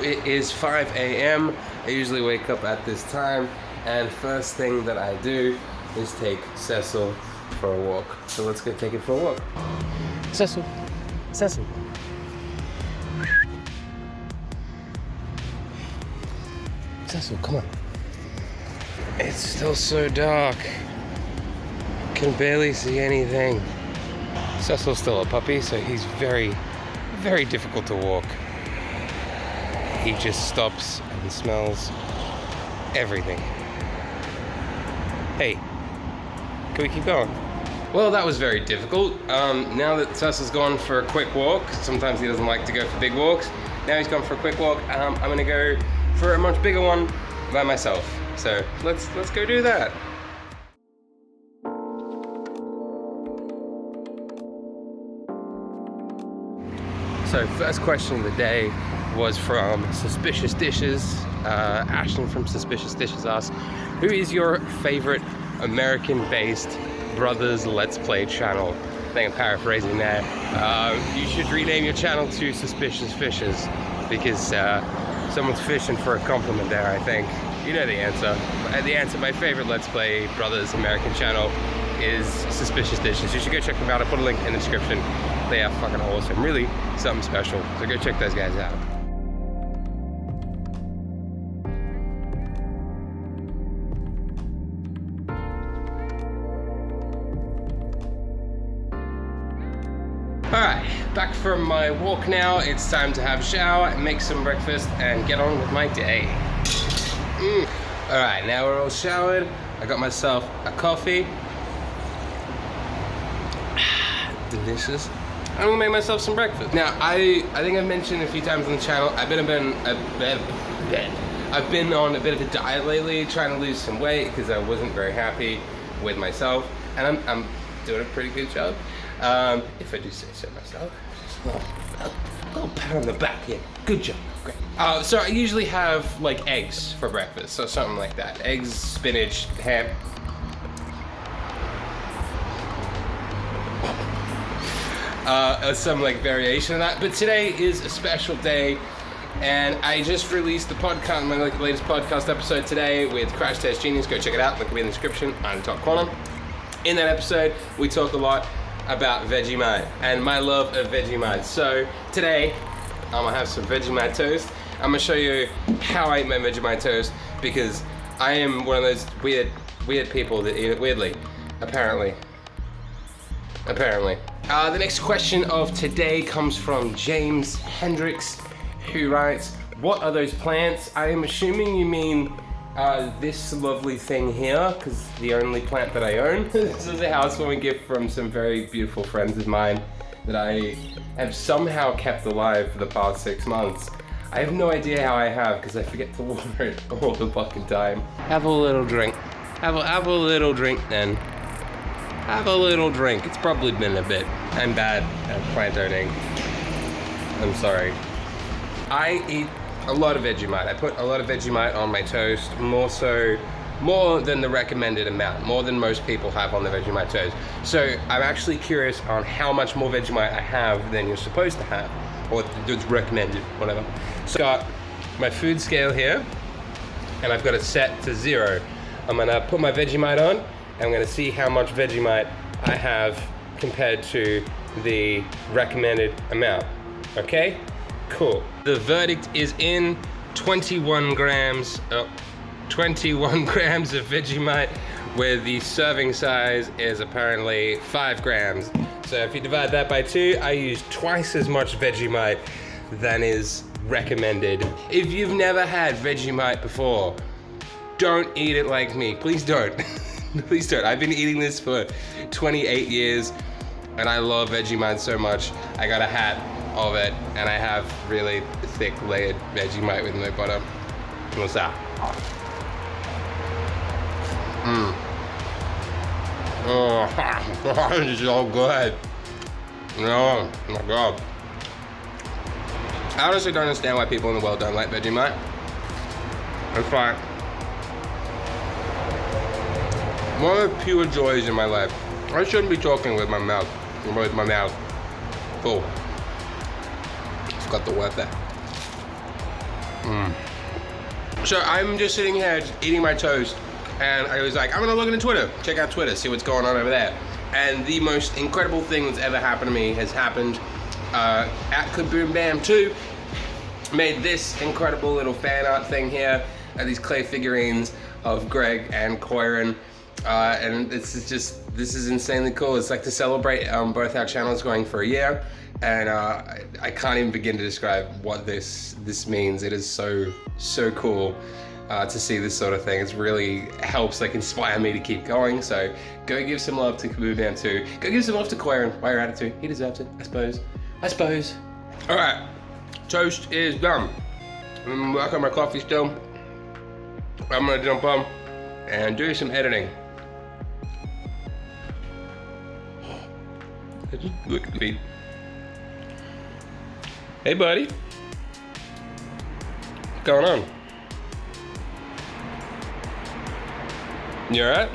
It is 5 a.m. I usually wake up at this time, and first thing that I do is take Cecil for a walk. So let's go take it for a walk. Cecil, Cecil. Cecil, come on. It's still so dark. Can barely see anything. Cecil's still a puppy, so he's very, very difficult to walk. He just stops and smells everything. Hey, can we keep going? Well, that was very difficult. Now that Cecil's gone for a quick walk, sometimes he doesn't like to go for big walks. Now he's gone for a quick walk. I'm gonna go for a much bigger one by myself. So let's go do that. So first question of the day was from Suspicious Dishes. Ashton from Suspicious Dishes asked, who is your favorite American-based Brothers Let's Play channel? I think I'm paraphrasing there. You should rename your channel to Suspicious Fishes because someone's fishing for a compliment there, I think. You know the answer. My favorite Let's Play Brothers American channel is Suspicious Dishes. You should go check them out. I'll put a link in the description. They are fucking awesome. Really something special. So go check those guys out. Alright, back from my walk now. It's time to have a shower, make some breakfast, and get on with my day. Alright, now we're all showered. I got myself a coffee. Delicious. I'm gonna make myself some breakfast. Now, I think I've mentioned a few times on the channel, I've been on a bit of a diet lately, trying to lose some weight because I wasn't very happy with myself, and I'm doing a pretty good job. If I do say so myself. A little pat on the back here. Good job. Great. So I usually have like eggs for breakfast, so something like that. Eggs, spinach, ham. Some like variation of that. But today is a special day, and I just released the podcast, my latest podcast episode today with Crash Test Genius. Go check it out. Link will be in the description on the top corner. In that episode, we talk a lot about Vegemite and my love of Vegemite. So today, I'm gonna have some Vegemite toast. I'm gonna show you how I eat my Vegemite toast because I am one of those weird people that eat it weirdly, apparently. The next question of today comes from James Hendricks, who writes, what are those plants? I am assuming you mean this lovely thing here, because the only plant that I own. This is a housewarming gift from some very beautiful friends of mine that I have somehow kept alive for the past 6 months. I have no idea how I have, because I forget to water it all the fucking time. Have a little drink. Have a little drink then. Have a little drink. It's probably been a bit. I'm bad at plant owning. I'm sorry. I eat a lot of Vegemite. I put a lot of Vegemite on my toast, more than the recommended amount, more than most people have on the Vegemite toast. So I'm actually curious on how much more Vegemite I have than you're supposed to have, or it's recommended, whatever. So I've got my food scale here, and I've got it set to 0. I'm gonna put my Vegemite on, and I'm gonna see how much Vegemite I have compared to the recommended amount. Okay? Cool. The verdict is in. 21 grams of Vegemite, where the serving size is apparently 5 grams. So if you divide that by 2, I use twice as much Vegemite than is recommended. If you've never had Vegemite before, don't eat it like me. Please don't. Please don't. I've been eating this for 28 years, and I love Vegemite so much. I got a hat of it, and I have really thick layered Vegemite with no butter. What's that? Oh, this is so good. Oh my god. I honestly don't understand why people in the world don't like Vegemite. It's like one of the pure joys in my life. I shouldn't be talking with my mouth full. Forgot the word there. So I'm just sitting here just eating my toast, and I was like, I'm gonna log into Twitter, check out Twitter, see what's going on over there. And the most incredible thing that's ever happened to me has happened. At Kaboom Bam 2 made this incredible little fan art thing here, these clay figurines of Greg and Koiran. And this is insanely cool. It's like to celebrate both our channels going for a year, and I can't even begin to describe what this means. It is so cool to see this sort of thing. It really helps like inspire me to keep going. So go give some love to Kaboom Bam 2. Go give some love to Koiran while you're at it too. He deserves it, I suppose. All right, toast is done. I'm gonna work on my coffee still. I'm gonna jump on and do some editing. Look at me. Hey, buddy. What's going on? You alright?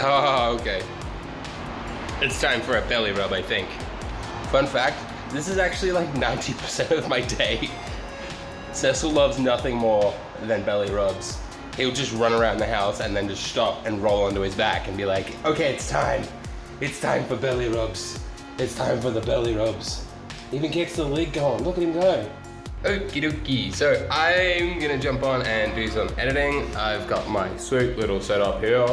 Oh, okay. It's time for a belly rub, I think. Fun fact, this is actually like 90% of my day. Cecil loves nothing more than belly rubs. He'll just run around the house and then just stop and roll onto his back and be like, okay, it's time. It's time for belly rubs. It's time for the belly rubs. Even gets the leg going. Look at him go. Okie dokie. So I'm gonna jump on and do some editing. I've got my sweet little setup here,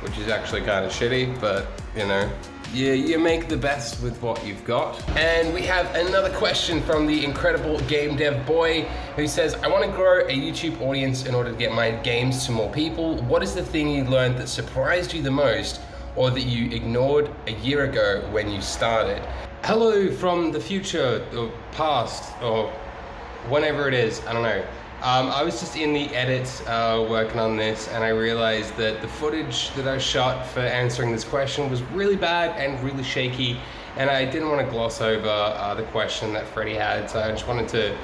which is actually kind of shitty, but you know, you make the best with what you've got. And we have another question from the incredible game dev boy who says, I want to grow a YouTube audience in order to get my games to more people. What is the thing you learned that surprised you the most, or that you ignored a year ago when you started? Hello from the future or past or whenever it is, I don't know. I was just in the edit working on this, and I realized that the footage that I shot for answering this question was really bad and really shaky, and I didn't want to gloss over the question that Freddie had, so I just wanted to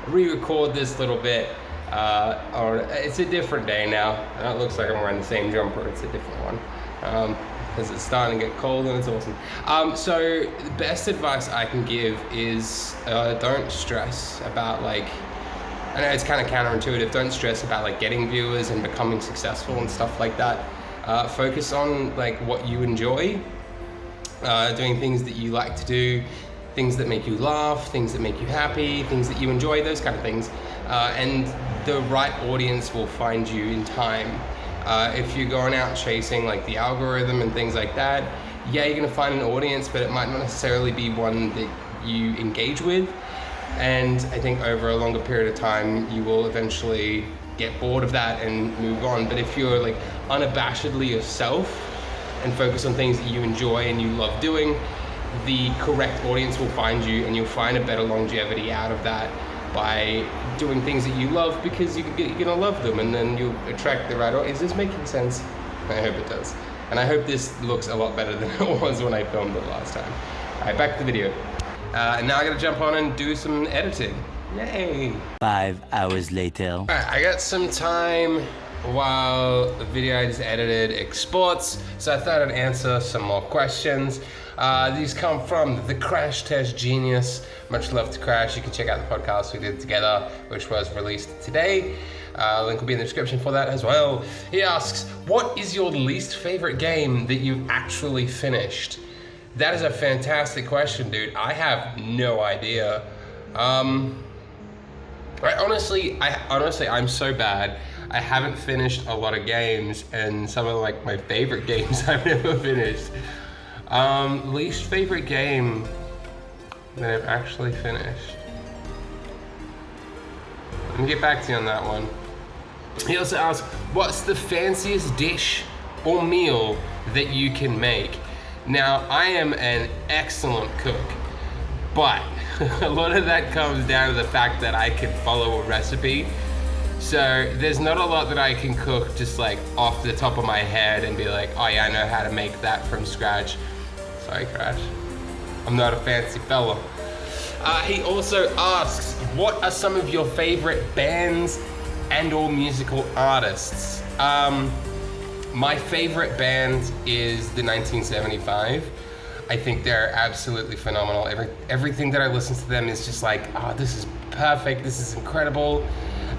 re-record this little bit. It's a different day now, and it looks like I'm wearing the same jumper. It's a different one. Because it's starting to get cold and it's awesome. So the best advice I can give is don't stress about like, I know it's kind of counterintuitive, don't stress about like getting viewers and becoming successful and stuff like that. Focus on like what you enjoy, doing things that you like to do, things that make you laugh, things that make you happy, things that you enjoy, those kind of things. And the right audience will find you in time. If you're going out chasing like the algorithm and things like that, yeah, you're gonna find an audience, but it might not necessarily be one that you engage with. And I think over a longer period of time, you will eventually get bored of that and move on. But if you're like unabashedly yourself and focus on things that you enjoy and you love doing, the correct audience will find you, and you'll find a better longevity out of that by doing things that you love, because you're gonna love them, and then you'll attract the right audience. Is this making sense? I hope it does. And I hope this looks a lot better than it was when I filmed it last time. All right, back to the video. And now I gotta jump on and do some editing. Yay! 5 hours later. All right, I got some time while the video I just edited exports, so I thought I'd answer some more questions. These come from the Crash Test Genius. Much love to Crash. You can check out the podcast we did together, which was released today. Link will be in the description for that as well. He asks, what is your least favorite game that you've actually finished? That is a fantastic question, dude. I have no idea. Honestly, I'm so bad. I haven't finished a lot of games, and some of like my favorite games I've never finished. Least favorite game that I've actually finished. Let me get back to you on that one. He also asks, what's the fanciest dish or meal that you can make? Now, I am an excellent cook, but a lot of that comes down to the fact that I can follow a recipe. So there's not a lot that I can cook just like off the top of my head and be like, oh yeah, I know how to make that from scratch. Sorry, Crash. I'm not a fancy fella. He also asks, what are some of your favorite bands and or musical artists? My favorite band is the 1975. I think they're absolutely phenomenal. Everything that I listen to them is just like, oh, this is perfect, this is incredible.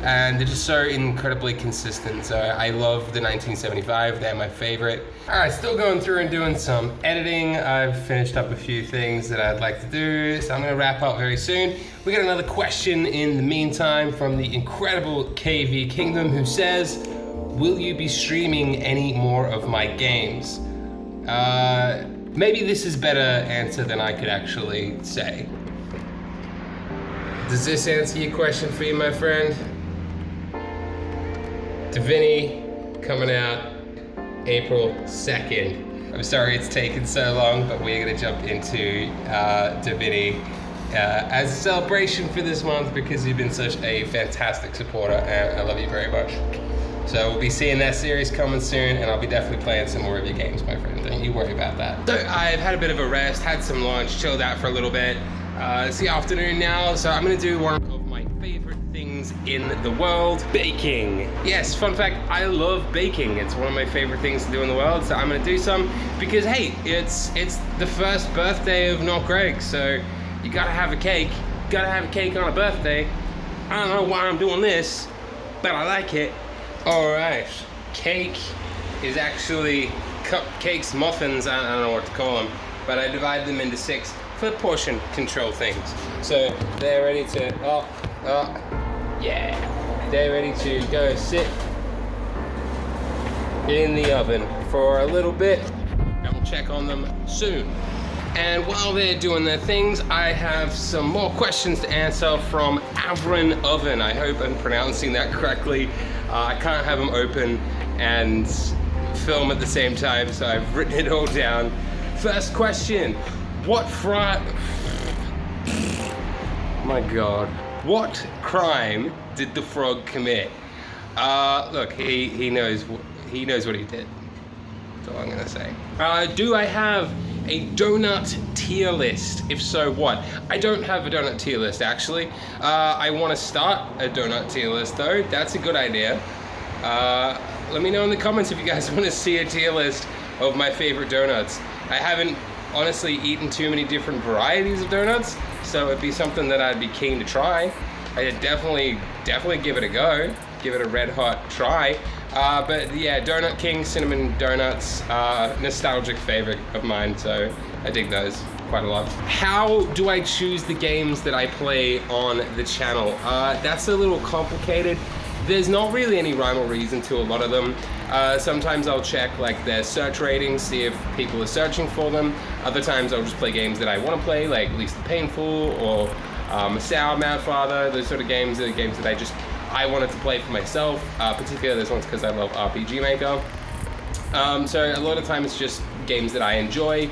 And they're just so incredibly consistent. So I love the 1975, they're my favorite. All right, still going through and doing some editing. I've finished up a few things that I'd like to do, so I'm gonna wrap up very soon. We got another question in the meantime from the incredible KV Kingdom, who says, will you be streaming any more of my games? Maybe this is better answer than I could actually say. Does this answer your question for you, my friend? Divinity coming out April 2nd. I'm sorry it's taken so long, but we're gonna jump into Divinity as a celebration for this month because you've been such a fantastic supporter and I love you very much. So we'll be seeing that series coming soon, and I'll be definitely playing some more of your games, my friend. Don't you worry about that. So I've had a bit of a rest, had some lunch, chilled out for a little bit. It's the afternoon now, so I'm gonna do one of my favorite things in the world, baking. Yes, fun fact, I love baking. It's one of my favorite things to do in the world, so I'm gonna do some because, hey, it's the first birthday of Not Greg, so you gotta have a cake. Gotta have a cake on a birthday. I don't know why I'm doing this, but I like it. All right, cake is actually cupcakes, muffins, I don't know what to call them, but I divide them into 6 for portion control things. So they're ready to, yeah, they're ready to go sit in the oven for a little bit. I'll check on them soon. And while they're doing their things, I have some more questions to answer from Avron Oven. I hope I'm pronouncing that correctly. I can't have them open and film at the same time, so I've written it all down. First question, what my God, what crime did the frog commit? Look, he knows what he did. That's all I'm gonna say. Do I have a donut tier list? If so, what? I don't have a donut tier list, actually. I want to start a donut tier list, though. That's a good idea. Let me know in the comments if you guys want to see a tier list of my favorite donuts. I haven't honestly eaten too many different varieties of donuts, so it'd be something that I'd be keen to try. I'd definitely give it a go, give it a red hot try. But yeah, Donut King cinnamon donuts, nostalgic favorite of mine, so I dig those quite a lot. How do I choose the games that I play on the channel? That's a little complicated. There's not really any rhyme or reason to a lot of them. Sometimes I'll check like their search ratings, see if people are searching for them. Other times I'll just play games that I want to play, like Least the Painful or Sour Mad Father. Those sort of games are the games that I wanted to play for myself, particularly those ones because I love RPG Maker. So a lot of times it's just games that I enjoy.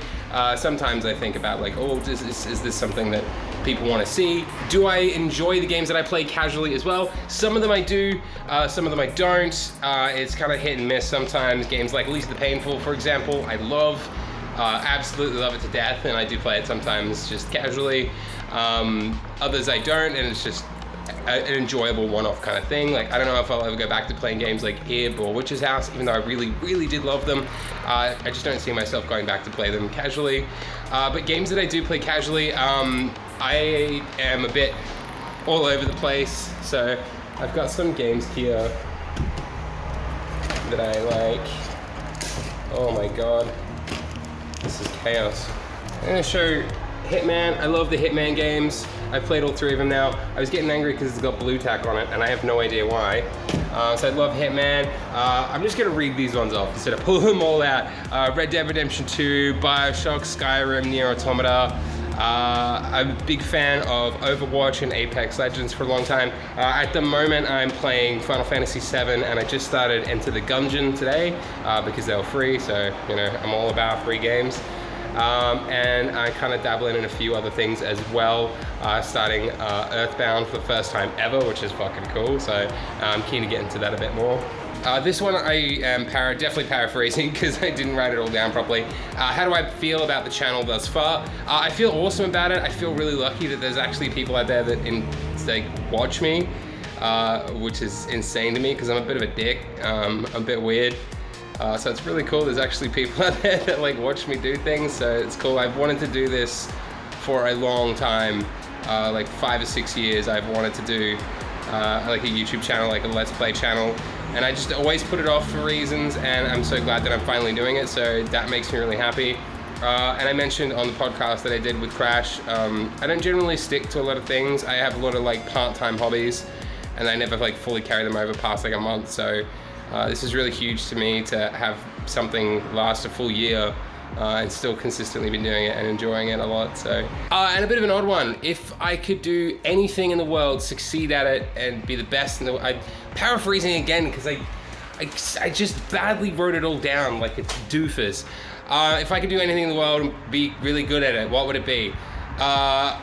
Sometimes I think about like, oh, is this something that people want to see? Do I enjoy the games that I play casually as well? Some of them I do, some of them I don't. It's kind of hit and miss sometimes. Games like Least the Painful, for example, I love. Absolutely love it to death, and I do play it sometimes just casually. Others I don't, and it's just an enjoyable one-off kind of thing. Like, I don't know if I'll ever go back to playing games like Ib or Witch's House, even though I really did love them. I just don't see myself going back to play them casually. But games that I do play casually, I am a bit all over the place. So I've got some games here that I like. Oh my God, this is chaos. I'm gonna show Hitman. I love the Hitman games. I've played all 3 of them now. I was getting angry because it's got blue tack on it, and I have no idea why. So I love Hitman. I'm just gonna read these ones off instead of pull them all out. Red Dead Redemption 2, Bioshock, Skyrim, Nier Automata. I'm a big fan of Overwatch and Apex Legends for a long time. At the moment, I'm playing Final Fantasy VII, and I just started Enter the Gungeon today because they were free, so you know, I'm all about free games. And I kind of dabble in a few other things as well, starting Earthbound for the first time ever, which is fucking cool, so I'm keen to get into that a bit more. This one I am definitely paraphrasing because I didn't write it all down properly. How do I feel about the channel thus far? I feel awesome about it. I feel really lucky that there's actually people out there that watch me, which is insane to me because I'm a bit of a dick. I'm a bit weird. So it's really cool. There's actually people out there that like watch me do things, so it's cool. I've wanted to do this for a long time, like 5 or 6 years. I've wanted to do like a YouTube channel, like a Let's Play channel, and I just always put it off for reasons, and I'm so glad that I'm finally doing it, so that makes me really happy. And I mentioned on the podcast that I did with Crash, I don't generally stick to a lot of things. I have a lot of like part-time hobbies, and I never like fully carry them over past like a month, so this is really huge to me to have something last a full year and still consistently been doing it and enjoying it a lot. So, and a bit of an odd one. If I could do anything in the world, succeed at it, and be the best in the world, I'm paraphrasing again because I just badly wrote it all down like a doofus. If I could do anything in the world and be really good at it, what would it be? I'm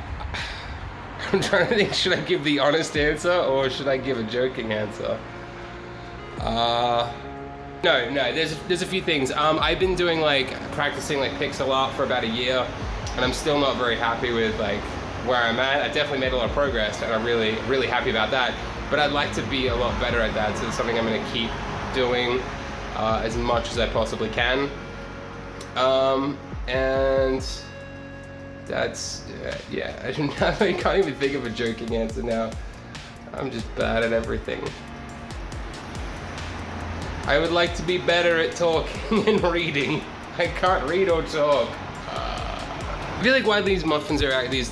trying to think, should I give the honest answer or should I give a joking answer? No, there's a few things. I've been doing like practicing like pixel art for about a year, and I'm still not very happy with like where I'm at. I definitely made a lot of progress, and I'm really happy about that. But I'd like to be a lot better at that, so it's something I'm going to keep doing as much as I possibly can. And that's yeah. I can't even think of a joking answer now. I'm just bad at everything. I would like to be better at talking and reading. I can't read or talk. I feel like while these muffins are these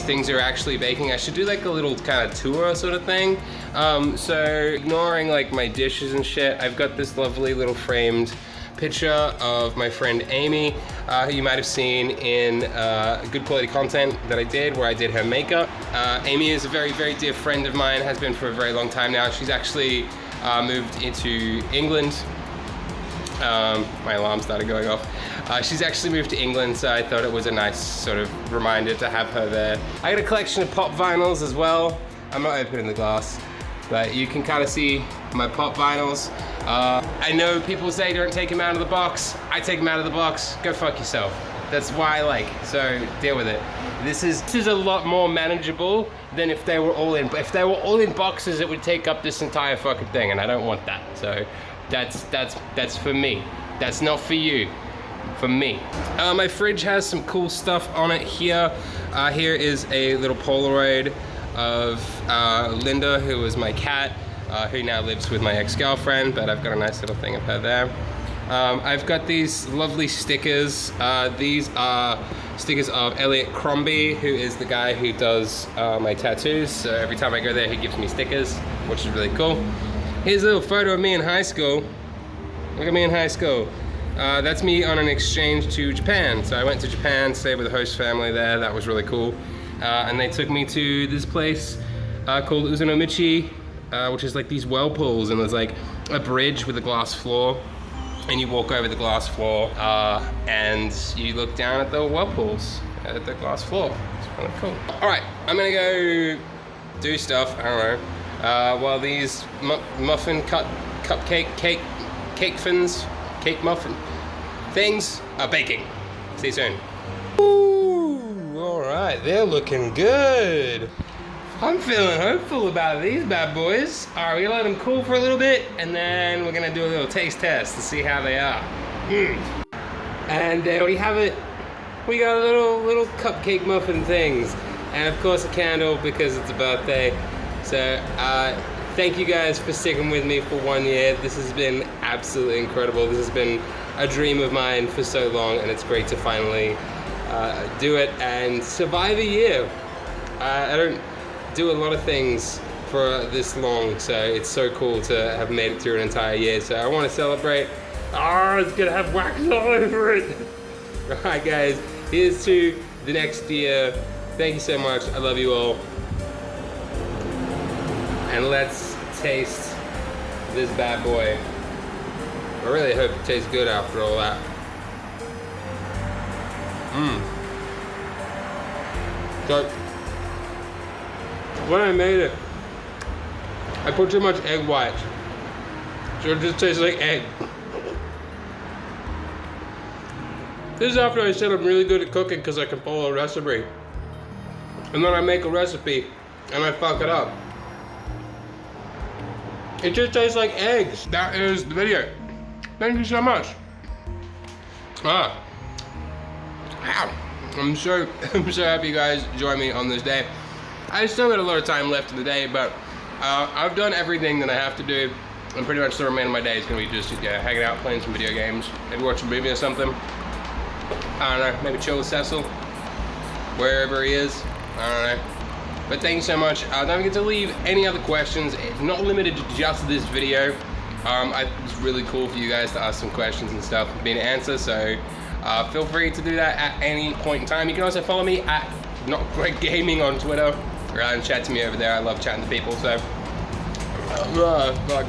things are actually baking, I should do like a little kind of tour sort of thing. So ignoring like my dishes and shit, I've got this lovely little framed picture of my friend Amy, who you might have seen in good quality content that I did, where I did her makeup. Amy is a very dear friend of mine, has been for a very long time now. She's actually moved into England. My alarm started going off. She's actually moved to England, so I thought it was a nice sort of reminder to have her there. I got a collection of pop vinyls as well. I'm not opening the glass, but you can kind of see my pop vinyls. I know people say don't take them out of the box. I take them out of the box. Go fuck yourself. That's why I like, so deal with it. This is a lot more manageable than if they were all in. But if they were all in boxes, it would take up this entire fucking thing, and I don't want that. So that's for me. That's not for you. For me. My fridge has some cool stuff on it here. Here is a little Polaroid of Linda, who was my cat, who now lives with my ex-girlfriend, but I've got a nice little thing of her there. I've got these lovely stickers. These are stickers of Elliot Crombie, who is the guy who does my tattoos. So every time I go there, he gives me stickers, which is really cool. Here's a little photo of me in high school. Look at me in high school. That's me on an exchange to Japan. So I went to Japan, stayed with a host family there. That was really cool. And they took me to this place called Uzunomichi, which is like these whirlpools, and there's like a bridge with a glass floor, and you walk over the glass floor and you look down at the whirlpools at the glass floor. It's really cool. All right, I'm gonna go do stuff. I don't know. While these muffin cake muffin things are baking. See you soon. Ooh, all right, they're looking good. I'm feeling hopeful about these bad boys. All right, we're gonna let them cool for a little bit, and then we're gonna do a little taste test to see how they are. And there we have it. We got little cupcake muffin things, and of course a candle because it's a birthday. So thank you guys for sticking with me for 1 year. This has been absolutely incredible. This has been a dream of mine for so long, and it's great to finally do it and survive a year. I don't do a lot of things for this long, so it's so cool to have made it through an entire year. So I want to celebrate. It's gonna have wax all over it. Alright guys, here's to the next year. Thank you so much. I love you all. And let's taste this bad boy. I really hope it tastes good after all that. So, when I made it, I put too much egg white, so it just tastes like egg. This is after I said I'm really good at cooking because I can follow a recipe. And then I make a recipe and I fuck it up. It just tastes like eggs. That is the video. Thank you so much. Ow. I'm so happy you guys joined me on this day. I still got a lot of time left in the day, but I've done everything that I have to do, and pretty much the remainder of my day is gonna be just hanging out, playing some video games, maybe watch a movie or something. I don't know, maybe chill with Cecil, wherever he is. I don't know. But thank you so much. Don't forget to leave any other questions. It's not limited to just this video. It's really cool for you guys to ask some questions and stuff for me to answer, so feel free to do that at any point in time. You can also follow me at Not Great Gaming on Twitter, and chat to me over there. I love chatting to people, so fuck.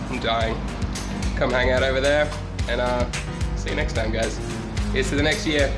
I'm dying. Come hang out over there, and see you next time, guys. Here's to the next year.